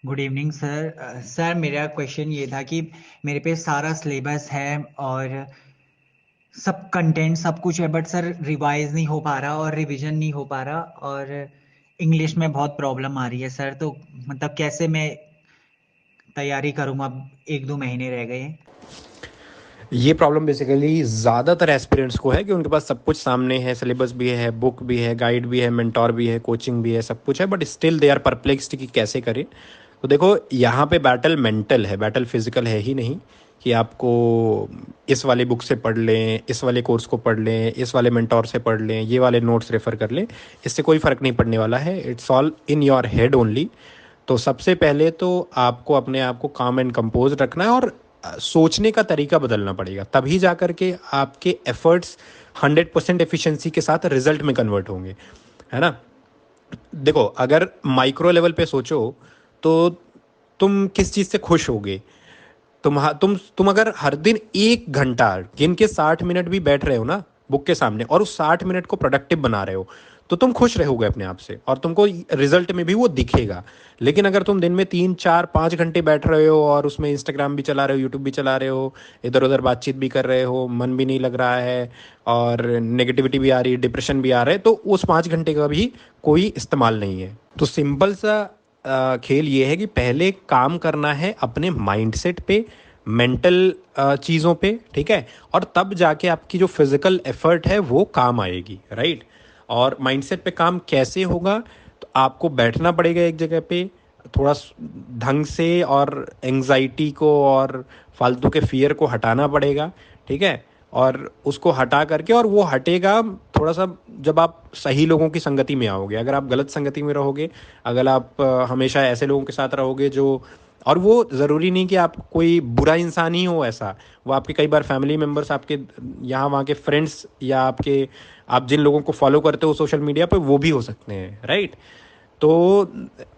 Good evening sir. Sir मेरा question ये था कि मेरे पे सारा सिलेबस है और सब कंटेंट सब कुछ है, बट सर रिवाइज नहीं हो पा रहा और रिवीजन नहीं हो पा रहा, और इंग्लिश में बहुत प्रॉब्लम आ रही है सर। तो मतलब कैसे मैं तैयारी करूँ? अब 1-2 महीने रह गए हैं। ये प्रॉब्लम बेसिकली ज़्यादातर एस्पिरेंट्स को है कि उनके पास सब कुछ सामने है, सिलेबस भी है, बुक भी है, गाइड भी है, मेंटोर भी है, कोचिंग भी है, सब कुछ है, but still they are perplexed कि कैसे करें। तो देखो, यहाँ पे बैटल मेंटल है, बैटल फिजिकल है ही नहीं कि आपको इस वाले बुक से पढ़ लें, इस वाले कोर्स को पढ़ लें, इस वाले मेंटोर से पढ़ लें, ये वाले नोट्स रेफर कर लें। इससे कोई फ़र्क नहीं पड़ने वाला है। It's all in your head only. तो सबसे पहले तो आपको अपने आप को काम एंड कंपोज रखना है, और सोचने का तरीका बदलना पड़ेगा, तभी जा कर के आपके एफर्ट्स 100% एफिशिएंसी के साथ रिजल्ट में कन्वर्ट होंगे, है ना। देखो, अगर माइक्रो लेवल पे सोचो तो तुम किस चीज़ से खुश होगे? तुम अगर हर दिन 1 घंटा गिन के 60 मिनट भी बैठ रहे हो ना बुक के सामने, और उस 60 मिनट को प्रोडक्टिव बना रहे हो, तो तुम खुश रहोगे अपने आप से, और तुमको रिजल्ट में भी वो दिखेगा। लेकिन अगर तुम दिन में 3 4 5 घंटे बैठ रहे हो और उसमें इंस्टाग्राम भी चला रहे हो, यूट्यूब भी चला रहे हो, इधर उधर बातचीत भी कर रहे हो, मन भी नहीं लग रहा है, और नेगेटिविटी भी आ रही है, डिप्रेशन भी आ रहा है, तो उस 5 घंटे का भी कोई इस्तेमाल नहीं है। तो सिंपल सा खेल ये है कि पहले काम करना है अपने माइंडसेट पे, मेंटल चीज़ों पे, ठीक है, और तब जाके आपकी जो फिजिकल एफर्ट है वो काम आएगी, राइट। और माइंडसेट पे काम कैसे होगा? तो आपको बैठना पड़ेगा एक जगह पे, थोड़ा ढंग से, और एंजाइटी को और फालतू के फियर को हटाना पड़ेगा, ठीक है। और उसको हटा करके, और वो हटेगा थोड़ा सा जब आप सही लोगों की संगति में आओगे। अगर आप गलत संगति में रहोगे, अगर आप हमेशा ऐसे लोगों के साथ रहोगे जो, और वो ज़रूरी नहीं कि आप कोई बुरा इंसान ही हो, ऐसा, वो आपके कई बार फैमिली मेम्बर्स, आपके यहाँ वहाँ के फ्रेंड्स, या आपके, आप जिन लोगों को फॉलो करते हो सोशल मीडिया पे, वो भी हो सकते हैं, राइट। तो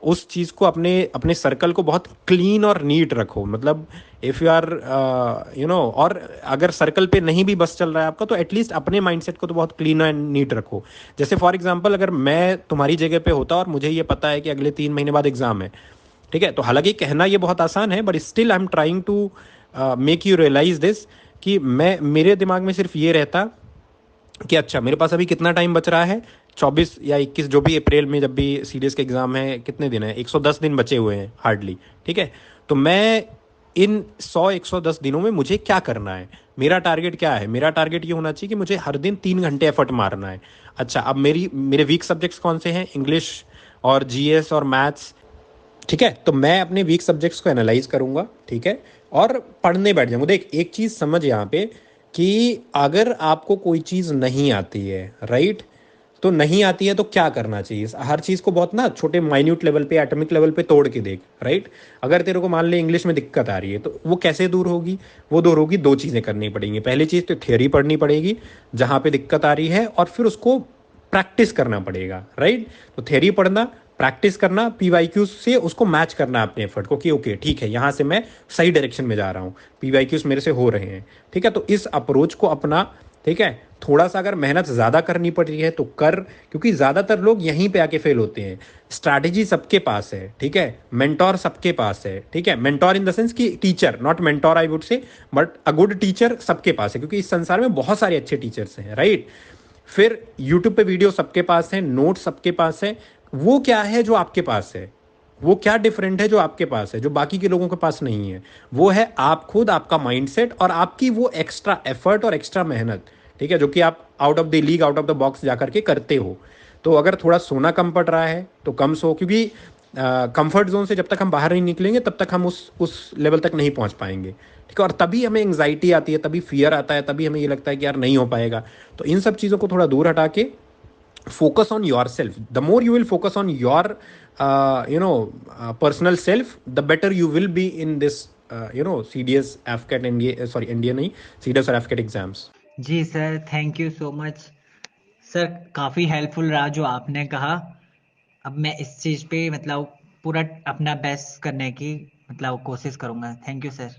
उस चीज़ को, अपने अपने सर्कल को बहुत क्लीन और नीट रखो। मतलब इफ़ यू आर और अगर सर्कल पे नहीं भी बस चल रहा है आपका, तो एटलीस्ट अपने माइंडसेट को तो बहुत क्लीन एंड नीट रखो। जैसे फॉर एग्जांपल, अगर मैं तुम्हारी जगह पे होता और मुझे ये पता है कि अगले 3 महीने बाद एग्ज़ाम है, ठीक है, तो हालांकि कहना ये बहुत आसान है, but still I am trying to make you realise this, कि मैं, मेरे दिमाग में सिर्फ ये रहता कि अच्छा, मेरे पास अभी कितना टाइम बच रहा है, 24 या 21, जो भी, अप्रैल में जब भी सीडीएस के एग्ज़ाम है, कितने दिन है, 110 दिन बचे हुए हैं हार्डली, ठीक है। तो मैं इन 110 दिनों में मुझे क्या करना है, मेरा टारगेट क्या है? मेरा टारगेट ये होना चाहिए कि मुझे हर दिन 3 घंटे एफर्ट मारना है। अच्छा, अब मेरे वीक सब्जेक्ट्स कौन से हैं? इंग्लिश और जीएस और मैथ्स, ठीक है। तो मैं अपने वीक सब्जेक्ट्स को एनालाइज करूंगा, ठीक है, और पढ़ने बैठ जाऊंगा। देख, एक चीज़ समझ यहाँ पे, कि अगर आपको कोई चीज़ नहीं आती है, राइट, तो नहीं आती है तो क्या करना चाहिए? हर चीज़ को बहुत ना छोटे माइन्यूट लेवल पे, एटॉमिक लेवल पे तोड़ के देख, राइट। अगर तेरे को मान ले इंग्लिश में दिक्कत आ रही है, तो वो कैसे दूर होगी? वो दूर होगी, दो चीज़ें करनी पड़ेंगी। पहली चीज़ तो थियोरी पढ़नी पड़ेगी जहाँ पे दिक्कत आ रही है, और फिर उसको प्रैक्टिस करना पड़ेगा, राइट। तो थियोरी पढ़ना, प्रैक्टिस करना, पीवाईक्यूज से उसको मैच करना अपने एफर्ट को, कि ओके ठीक है, यहाँ से मैं सही डायरेक्शन में जा रहा हूँ, पीवाईक्यूज मेरे से हो रहे हैं, ठीक है। तो इस अप्रोच को अपना, ठीक है। थोड़ा सा अगर मेहनत ज़्यादा करनी पड़ रही है तो कर, क्योंकि ज़्यादातर लोग यहीं पे आके फेल होते हैं। स्ट्रैटेजी सबके पास है, ठीक है, मेंटोर सबके पास है, ठीक है, मेंटोर इन द सेंस कि teacher, not mentor I would say, but a good teacher सबके पास है, क्योंकि इस संसार में बहुत सारे अच्छे टीचर्स हैं, राइट। फिर यूट्यूब पे वीडियो सबके पास है, नोट सबके पास है। वो क्या है जो आपके पास है? वो क्या डिफरेंट है जो आपके पास है, जो बाकी के लोगों के पास नहीं है? वो है आप खुद, आपका माइंडसेट, और आपकी वो एक्स्ट्रा एफर्ट और एक्स्ट्रा मेहनत, ठीक है, जो कि आप out of the league, out of the box जाकर के करते हो। तो अगर थोड़ा सोना कम पड़ रहा है तो कम सो, क्योंकि कंफर्ट जोन से जब तक हम बाहर नहीं निकलेंगे तब तक हम उस लेवल तक नहीं पहुंच पाएंगे, ठीक है। और तभी हमें एंग्जाइटी आती है, तभी फियर आता है, तभी हमें ये लगता है कि यार नहीं हो पाएगा। तो इन सब चीज़ों को थोड़ा दूर हटा के focus on yourself. The more you will focus on your personal self, the better you will be in this CDS AFCAT, India नहीं, CDS और AFCAT एग्जाम्स। जी sir, thank you so much. Sir काफ़ी helpful रहा जो आपने कहा। अब मैं इस चीज़ पे मतलब पूरा अपना बेस्ट करने की मतलब कोशिश करूँगा। Thank you sir.